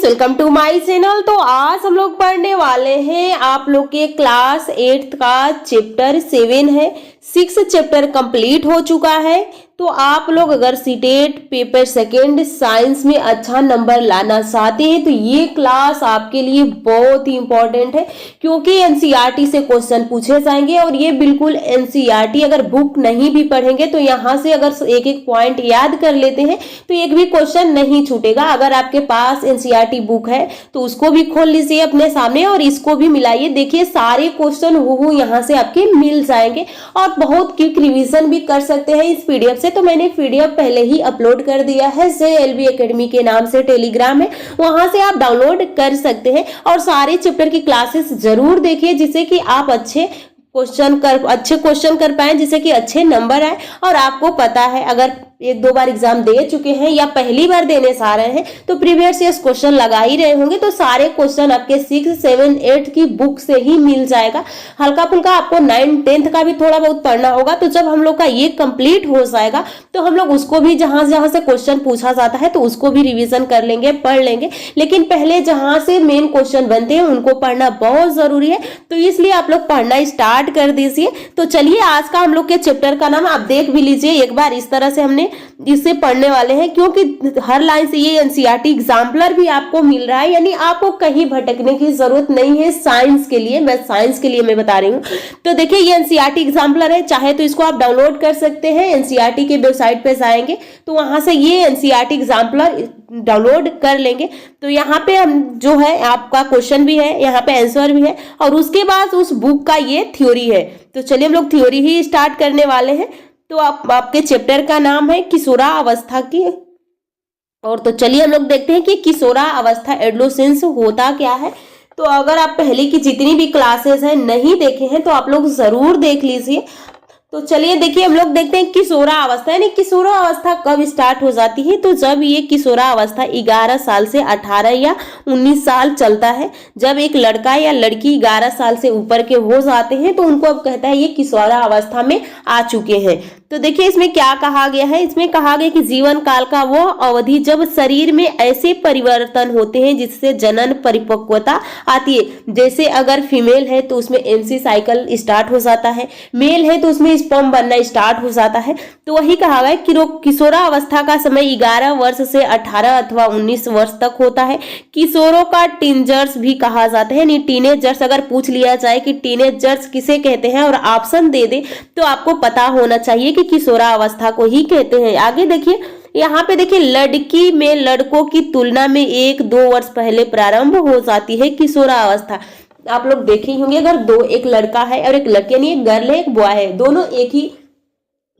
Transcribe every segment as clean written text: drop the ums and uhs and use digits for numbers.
Welcome to my channel. तो आज हम लोग पढ़ने वाले हैं आप लोग के क्लास 8 का चैप्टर 7 है। 6 चैप्टर कंप्लीट हो चुका है। तो आप लोग अगर सीटेट पेपर सेकंड साइंस में अच्छा नंबर लाना चाहते हैं तो ये क्लास आपके लिए बहुत ही इंपॉर्टेंट है, क्योंकि एनसीईआरटी से क्वेश्चन पूछे जाएंगे और ये बिल्कुल एनसीईआरटी, अगर बुक नहीं भी पढ़ेंगे तो यहाँ से अगर एक एक पॉइंट याद कर लेते हैं तो एक भी क्वेश्चन नहीं छूटेगा। अगर आपके पास एनसीईआरटी बुक है तो उसको भी खोल लीजिए अपने सामने और इसको भी मिलाइए। देखिए सारे क्वेश्चन हूबहू यहाँ से आपके मिल जाएंगे और बहुत क्विक रिवीजन भी कर सकते हैं इस पीडीएफ से। तो मैंने पीडीएफ पहले ही अपलोड कर दिया है, JLB एकेडमी के नाम से टेलीग्राम है, वहां से आप डाउनलोड कर सकते हैं और सारे चैप्टर की क्लासेस जरूर देखिए, जिससे कि आप अच्छे क्वेश्चन कर पाए, जिससे कि अच्छे नंबर आए। और आपको पता है अगर एक दो बार एग्जाम दे चुके हैं या पहली बार देने जा रहे हैं तो प्रीवियस ईयर क्वेश्चन लगा ही रहे होंगे, तो सारे क्वेश्चन आपके 6, 7, 8 की बुक से ही मिल जाएगा। हल्का फुल्का आपको 9, 10 का भी थोड़ा बहुत पढ़ना होगा। तो जब हम लोग का ये कंप्लीट हो जाएगा तो हम लोग उसको भी जहां जहां से क्वेश्चन पूछा जाता है तो उसको भी रिविजन कर लेंगे, पढ़ लेंगे। लेकिन पहले जहां से मेन क्वेश्चन बनते हैं उनको पढ़ना बहुत जरूरी है, तो इसलिए आप लोग पढ़ना स्टार्ट कर दीजिए। तो चलिए आज का हम लोग के चैप्टर का नाम आप देख भी लीजिए एक बार। इस तरह से हमने इससे पढ़ने वाले हैं, क्योंकि हर लाइन से ये एनसीईआरटी एग्जाम्पलर भी आपको मिल रहा है, यानी आपको कहीं भटकने की जरूरत नहीं है। साइंस के लिए मैं बता रही हूँ। तो देखिए ये एनसीईआरटी एग्जाम्पलर है, चाहे तो इसको आप डाउनलोड कर सकते हैं। एनसीईआरटी के वेबसाइट पे जाएंगे तो वहां से ये एनसीईआरटी एग्जाम्पलर डाउनलोड कर लेंगे। तो यहाँ पे हम जो है आपका क्वेश्चन भी है, यहाँ पे आंसर भी है और उसके बाद उस बुक का ये थ्योरी है। तो चलिए हम लोग थ्योरी ही स्टार्ट करने वाले हैं। तो आपके चैप्टर का नाम है किशोरावस्था की। और तो चलिए हम लोग देखते हैं कि किशोरावस्था एडोलेसेंस होता क्या है। तो अगर आप पहले की जितनी भी क्लासेस हैं नहीं देखे हैं तो आप लोग जरूर देख लीजिए। तो चलिए देखिए हम लोग देखते हैं किशोरावस्था, यानी किशोरावस्था कब स्टार्ट हो जाती है। तो जब ये किशोरावस्था 11 साल से 18 या 19 साल चलता है। जब एक लड़का या लड़की 11 साल से ऊपर के हो जाते हैं तो उनको अब कहता है ये किशोरावस्था में आ चुके हैं। तो देखिए इसमें क्या कहा गया है, इसमें कहा गया कि जीवन काल का वो अवधि जब शरीर में ऐसे परिवर्तन होते हैं जिससे जनन परिपक्वता आती है। जैसे अगर फीमेल है तो उसमें एमसी साइकिल स्टार्ट हो जाता है, मेल है तो उसमें स्पर्म बनना स्टार्ट हो जाता है। तो वही कहा गया कि किशोरावस्था का समय 11 वर्ष से 18 अथवा 19 वर्ष तक होता है। किशोरों का टीनेजर्स भी कहा जाता है, नहीं टीनेजर्स अगर पूछ लिया जाए कि टीनेजर्स किसे कहते हैं और ऑप्शन दे दे तो आपको पता होना चाहिए कि किशोरावस्था को ही कहते हैं। आगे देखिए यहाँ पे देखिए लड़की में लड़कों की तुलना में 1-2 वर्ष पहले प्रारंभ हो जाती है किशोरावस्था। आप लोग देखे होंगे अगर एक लड़का है और एक लड़की, यानी एक गर्ल है एक बॉय है, दोनों एक ही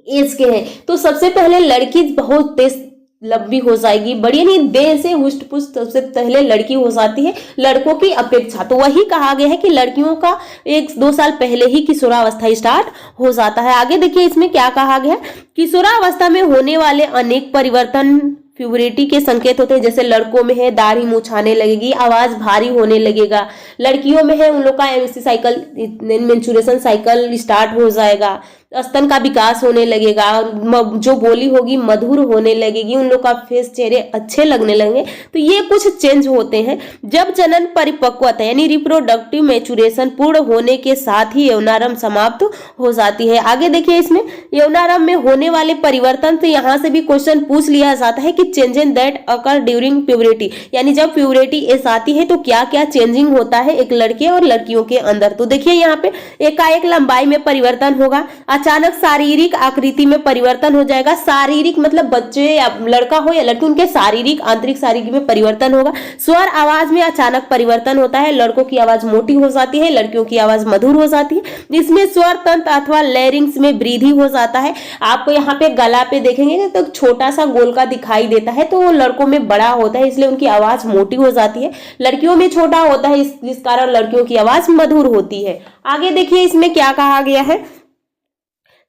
एज के हैं, तो सबसे पहले लड़की बहुत तेज लंबी हो जाएगी, बड़ी यानी देह से हुष्ट पुष्ट सबसे पहले लड़की हो जाती है लड़कों की अपेक्षा। तो वही कहा गया है कि लड़कियों का 1-2 साल पहले ही किशोरावस्था स्टार्ट हो जाता है। आगे देखिए इसमें क्या कहा गया, किशोरावस्था में होने वाले अनेक परिवर्तन प्यूबरिटी के संकेत होते हैं। जैसे लड़कों में है दाढ़ी मुछाने लगेगी, आवाज भारी होने लगेगा। लड़कियों में है उन लोग का MC cycle, menstruation cycle start हो जाएगा, स्तन का विकास होने लगेगा और जो बोली होगी मधुर होने लगेगी, उन लोग का फेस चेहरे अच्छे लगने लगेंगे। तो ये कुछ चेंज होते हैं। जब जनन परिपक्वता यानी रिप्रोडक्टिव मैचुरेशन पूर्ण होने के साथ ही यौनारंभ समाप्त हो जाती है। आगे देखिए इसमें यौनारंभ में होने वाले परिवर्तन से यहाँ से भी क्वेश्चन पूछ लिया जाता है कि चेंजेस दैट अकर ड्यूरिंग प्यूबरिटी, यानी जब प्यूबरिटी एज आती है तो क्या क्या चेंजिंग होता है एक लड़के और लड़कियों के अंदर। तो देखिए यहाँ पे एकाएक लंबाई में परिवर्तन होगा, अचानक शारीरिक आकृति में परिवर्तन हो जाएगा। शारीरिक मतलब बच्चे या लड़का हो या लड़की, उनके शारीरिक आंतरिक शारीरिक में परिवर्तन होगा। स्वर आवाज में अचानक परिवर्तन होता है, लड़कों की आवाज मोटी हो जाती है, लड़कियों की आवाज मधुर हो जाती है। इसमें स्वर तंत्र अथवा लैरिंग्स में वृद्धि हो जाता है। आपको यहाँ पे गला पे देखेंगे तो छोटा सा गोल का दिखाई देता है, तो वो लड़कों में बड़ा होता है इसलिए उनकी आवाज मोटी हो जाती है। लड़कियों में छोटा होता है इस कारण लड़कियों की आवाज मधुर होती है। आगे देखिए इसमें क्या कहा गया है,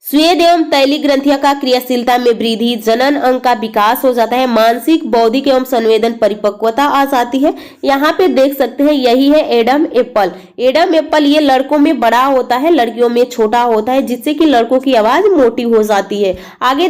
स्वेद एवं तैली ग्रंथियों का क्रियाशीलता में वृद्धि, जनन अंग का विकास हो जाता है, मानसिक बौद्धिक एवं संवेदन परिपक्वता आ जाती है। यहाँ पे देख सकते हैं यही है एडम एप्पल। एडम एप्पल ये लड़कों में बड़ा होता है, लड़कियों में छोटा होता है, जिससे कि लड़कों की आवाज मोटी हो जाती है। आगे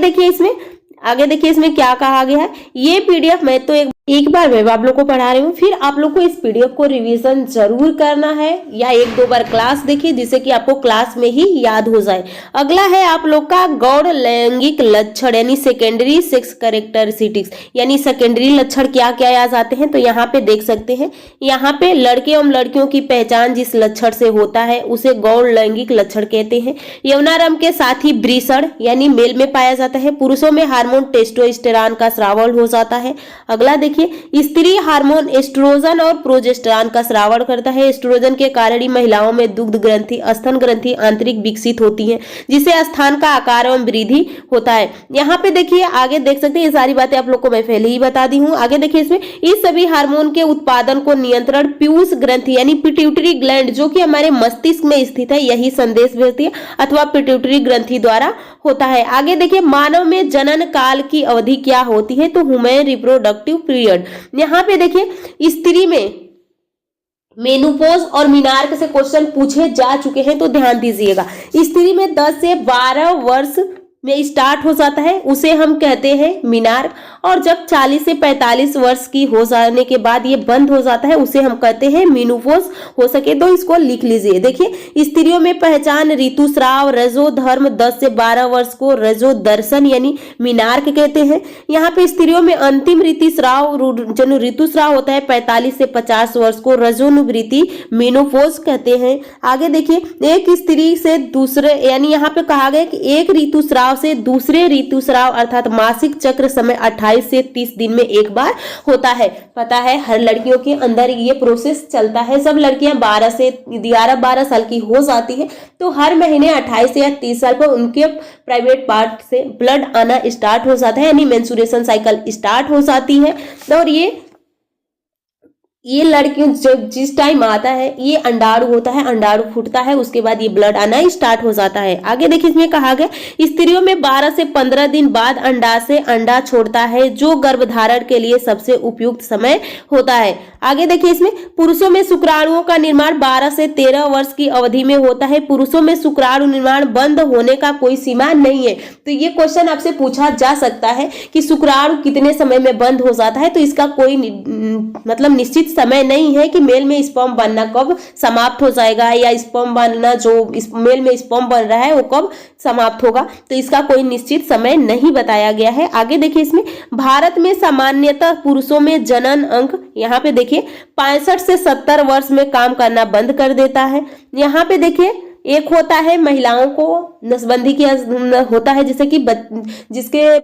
देखिए इसमें क्या कहा गया है। ये पीडीएफ मैं तो एक एक बार मैं आप लोग को पढ़ा रही हूँ, फिर आप लोग को इस पीडीएफ को रिवीजन जरूर करना है या एक दो बार क्लास देखिए जिससे कि आपको क्लास में ही याद हो जाए। अगला है आप लोग का गौड़ लैंगिक लक्षण यानी सेकेंडरी सेक्स कैरेक्टरिस्टिक्स, यानी सेकेंडरी लक्षण क्या क्या आ जाते हैं। तो यहाँ पे देख सकते हैं, यहाँ पे लड़के एवं लड़कियों की पहचान जिस लक्षण से होता है उसे गौड़ लैंगिक लक्षण कहते हैं। यौनारंभ के साथ ही वृषण यानी मेल में पाया जाता है। पुरुषों में हार्मोन टेस्टोस्टेरॉन का स्रावण हो जाता है। अगला देखिए, स्त्री हार्मोन एस्ट्रोजन और प्रोजेस्टेरॉन का स्रावण करता है। एस्ट्रोजन के कारण ही महिलाओं में दुग्ध ग्रंथि, स्तन ग्रंथि आंतरिक विकसित होती है जिससे स्तन का आकार एवं वृद्धि होता है। यहाँ पे देखिए आगे देख सकते हैं, ये सारी बातें आप लोग को मैं पहले ही बता दी हूँ। आगे देखिए इसमें इस सभी हार्मोन के उत्पादन को नियंत्रण पीयूष ग्रंथि यानी पिट्यूटरी ग्लैंड जो कि हमारे मस्तिष्क में स्थित है यही संदेश भेजती है अथवा पिट्यूटरी ग्रंथि द्वारा होता है। आगे देखिए, मानव में जनन काल की अवधि क्या होती है। तो ह्यूमन रिप्रोडक्टिव पीरियड। यहाँ पे देखिए स्त्री में मेनोपॉज और मीनार्क से क्वेश्चन पूछे जा चुके हैं तो ध्यान दीजिएगा। स्त्री में 10 से 12 वर्ष में स्टार्ट हो जाता है उसे हम कहते हैं मीनार्क, और जब 40 से 45 वर्ष की हो जाने के बाद ये बंद हो जाता है उसे हम कहते हैं मेनोपॉज। हो सके तो इसको लिख लीजिए। देखिए स्त्रियों में पहचान ऋतुस्राव रजोधर्म 10 से 12 वर्ष को रजोदर्शन यानी मीनार्क कहते हैं। यहाँ पे स्त्रियों में अंतिम ऋतुस्राव जो ऋतुस्राव होता है 45 से 50 वर्ष को रजोनुवृत्ति मेनोपॉज कहते हैं। आगे देखिए, एक स्त्री से दूसरे यानी यहाँ पे कहा गया कि एक ऋतुस्राव से दूसरे ऋतुस्राव अर्थात मासिक चक्र समय 28 से 30 दिन में एक बार होता है। पता है हर लड़कियों के अंदर ये प्रोसेस चलता है। सब लड़कियां 12 से 11-12 साल की हो जाती है तो हर महीने 28 से या 30 साल पर उनके प्राइवेट पार्ट से ब्लड आना स्टार्ट हो जाता है यानी मेंस्ट्रुएशन साइकिल स्टार्ट हो जाती है। और ये लड़कियों जब जिस टाइम आता है ये अंडाणु होता है, अंडाणु फूटता है, उसके बाद ये ब्लड आना स्टार्ट हो जाता है। आगे देखिए इसमें कहा गया स्त्रियों में 12 से 15 दिन बाद अंडाशय अंडा छोड़ता है जो गर्भधारण के लिए सबसे उपयुक्त समय होता है। आगे देखिए इसमें पुरुषों में शुक्राणुओं का निर्माण 12 से 13 वर्ष की अवधि में होता है। पुरुषों में शुक्राणु निर्माण बंद होने का कोई सीमा नहीं है। तो ये क्वेश्चन आपसे पूछा जा सकता है कि शुक्राणु कितने समय में बंद हो जाता है। तो इसका कोई मतलब निश्चित समय नहीं है कि मेल में स्पर्म बनना कब समाप्त हो जाएगा या स्पर्म बनना जो मेल में स्पर्म बन रहा है वो कब समाप्त होगा। तो इसका कोई निश्चित समय नहीं बताया गया है। आगे देखिए इसमें भारत में सामान्यतः पुरुषों में जनन अंक यहाँ पे देखिए 65 से 70 वर्ष में काम करना बंद कर देता है। यहाँ पे देखिए एक होता है महिलाओं को नसबंदी किया होता है जैसे कि जिसके